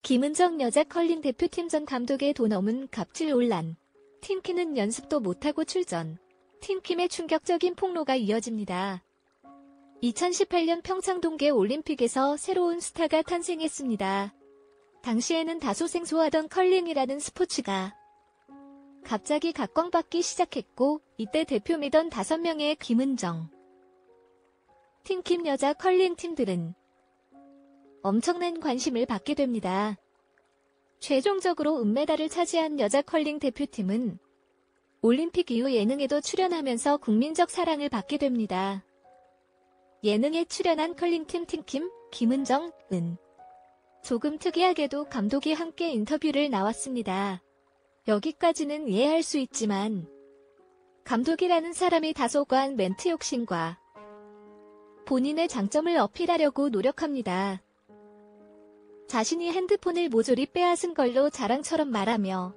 김은정 여자 컬링 대표팀 전 감독의 돈 없는 갑질 논란. 팀킴은 연습도 못하고 출전. 팀킴의 충격적인 폭로가 이어집니다. 2018년 평창 동계 올림픽에서 새로운 스타가 탄생했습니다. 당시에는 다소 생소하던 컬링이라는 스포츠가 갑자기 각광받기 시작했고, 이때 대표이던 5명의 김은정, 팀킴 여자 컬링 팀들은 엄청난 관심을 받게 됩니다. 최종적으로 은메달을 차지한 여자 컬링 대표팀은 올림픽 이후 예능에도 출연하면서 국민적 사랑을 받게 됩니다. 예능에 출연한 컬링팀 팀킴, 김은정은 조금 특이하게도 감독이 함께 인터뷰를 나왔습니다. 여기까지는 이해할 수 있지만 감독이라는 사람이 다소 과한 멘트 욕심과 본인의 장점을 어필하려고 노력합니다. 자신이 핸드폰을 모조리 빼앗은 걸로 자랑처럼 말하며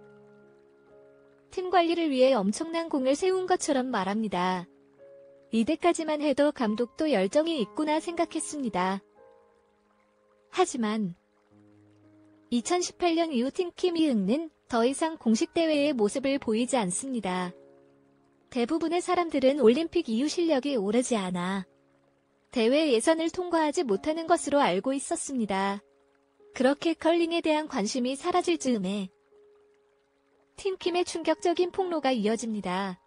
팀 관리를 위해 엄청난 공을 세운 것처럼 말합니다. 이때까지만 해도 감독도 열정이 있구나 생각했습니다. 하지만 2018년 이후 팀킴 이응는 더 이상 공식 대회의 모습을 보이지 않습니다. 대부분의 사람들은 올림픽 이후 실력이 오르지 않아 대회 예선을 통과하지 못하는 것으로 알고 있었습니다. 그렇게 컬링에 대한 관심이 사라질 즈음에 팀킴의 충격적인 폭로가 이어집니다.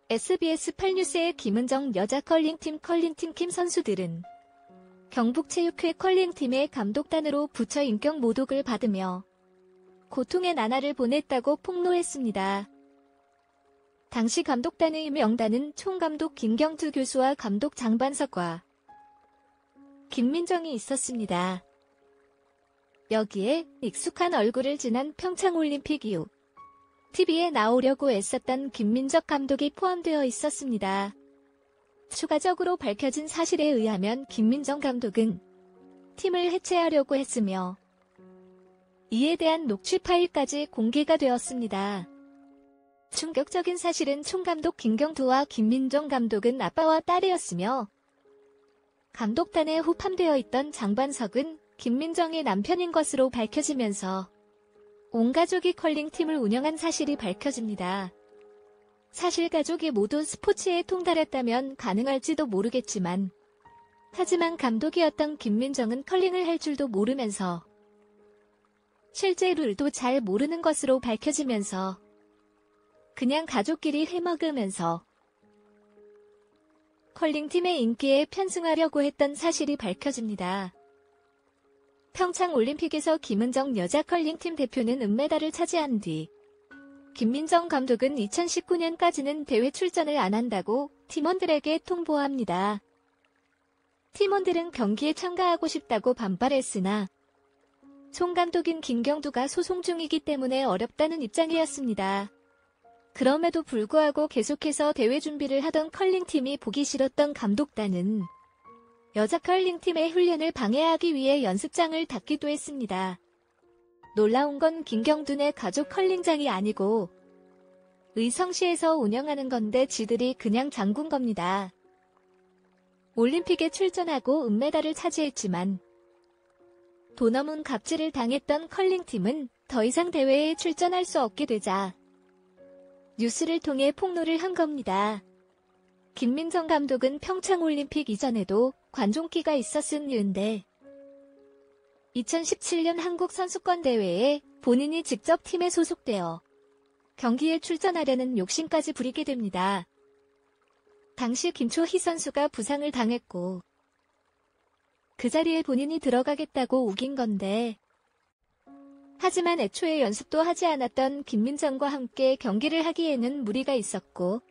SBS 8뉴스의 김은정 여자 컬링팀 컬링팀 선수들은 경북체육회 컬링팀의 감독단으로 부처 인격 모독을 받으며 고통의 나날을 보냈다고 폭로했습니다. 당시 감독단의 명단은 총감독 김경두 교수와 감독 장반석과 김민정이 있었습니다. 여기에 익숙한 얼굴을 지난 평창올림픽 이후 TV에 나오려고 애썼던 김민적 감독이 포함되어 있었습니다. 추가적으로 밝혀진 사실에 의하면 김민정 감독은 팀을 해체하려고 했으며 이에 대한 녹취 파일까지 공개가 되었습니다. 충격적인 사실은 총감독 김경두와 김민정 감독은 아빠와 딸이었으며 감독단에 후팜되어 있던 장반석은 김민정의 남편인 것으로 밝혀지면서 온 가족이 컬링팀을 운영한 사실이 밝혀집니다. 사실 가족이 모두 스포츠에 통달했다면 가능할지도 모르겠지만 하지만 감독이었던 김민정은 컬링을 할 줄도 모르면서 실제 룰도 잘 모르는 것으로 밝혀지면서 그냥 가족끼리 해먹으면서 컬링팀의 인기에 편승하려고 했던 사실이 밝혀집니다. 평창올림픽에서 김은정 여자 컬링팀 대표는 은메달을 차지한 뒤 김민정 감독은 2019년까지는 대회 출전을 안 한다고 팀원들에게 통보합니다. 팀원들은 경기에 참가하고 싶다고 반발했으나 총감독인 김경두가 소송 중이기 때문에 어렵다는 입장이었습니다. 그럼에도 불구하고 계속해서 대회 준비를 하던 컬링팀이 보기 싫었던 감독단은 여자 컬링팀의 훈련을 방해하기 위해 연습장을 닫기도 했습니다. 놀라운 건 김경두네 가족 컬링장이 아니고 의성시에서 운영하는 건데 지들이 그냥 잠근 겁니다. 올림픽에 출전하고 은메달을 차지했지만 돈 없는 갑질을 당했던 컬링팀은 더 이상 대회에 출전할 수 없게 되자 뉴스를 통해 폭로를 한 겁니다. 김민정 감독은 평창올림픽 이전에도 관종기가 있었으는데 2017년 한국선수권대회에 본인이 직접 팀에 소속되어 경기에 출전하려는 욕심까지 부리게 됩니다. 당시 김초희 선수가 부상을 당했고 그 자리에 본인이 들어가겠다고 우긴 건데 하지만 애초에 연습도 하지 않았던 김민정과 함께 경기를 하기에는 무리가 있었고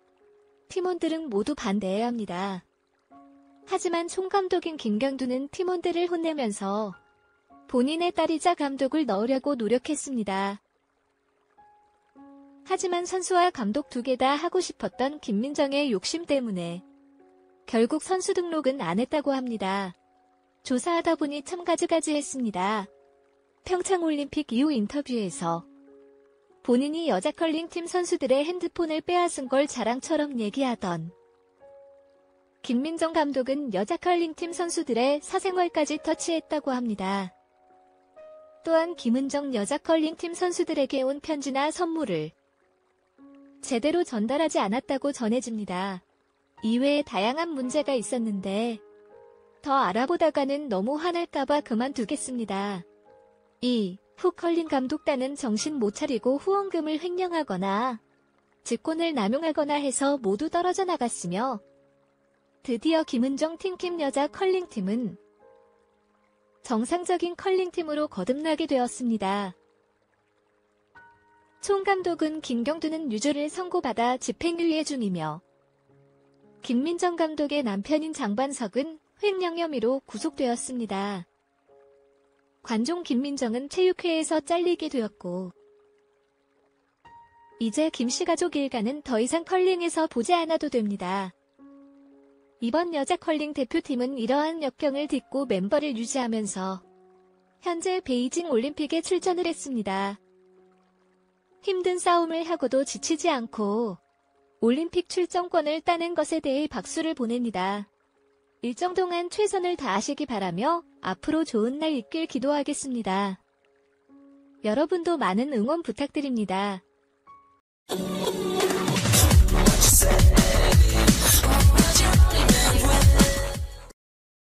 팀원들은 모두 반대해야 합니다. 하지만 총감독인 김경두는 팀원들을 혼내면서 본인의 딸이자 감독을 넣으려고 노력했습니다. 하지만 선수와 감독 두 개 다 하고 싶었던 김민정의 욕심 때문에 결국 선수 등록은 안 했다고 합니다. 조사하다 보니 참 가지가지했습니다. 평창올림픽 이후 인터뷰에서 본인이 여자 컬링팀 선수들의 핸드폰을 빼앗은 걸 자랑처럼 얘기하던 김민정 감독은 여자 컬링팀 선수들의 사생활까지 터치했다고 합니다. 또한 김은정 여자 컬링팀 선수들에게 온 편지나 선물을 제대로 전달하지 않았다고 전해집니다. 이외에 다양한 문제가 있었는데 더 알아보다가는 너무 화날까봐 그만두겠습니다. 후 컬링 감독단은 정신 못 차리고 후원금을 횡령하거나 직권을 남용하거나 해서 모두 떨어져 나갔으며 드디어 김은정 팀킴 여자 컬링팀은 정상적인 컬링팀으로 거듭나게 되었습니다. 총감독은 김경두는 유죄를 선고받아 집행유예 중이며 김민정 감독의 남편인 장반석은 횡령 혐의로 구속되었습니다. 관종 김민정은 체육회에서 잘리게 되었고 이제 김씨 가족 일가는 더 이상 컬링에서 보지 않아도 됩니다. 이번 여자 컬링 대표팀은 이러한 역경을 딛고 멤버를 유지하면서 현재 베이징 올림픽에 출전을 했습니다. 힘든 싸움을 하고도 지치지 않고 올림픽 출전권을 따낸 것에 대해 박수를 보냅니다. 일정 동안 최선을 다하시기 바라며 앞으로 좋은 날 있길 기도하겠습니다. 여러분도 많은 응원 부탁드립니다.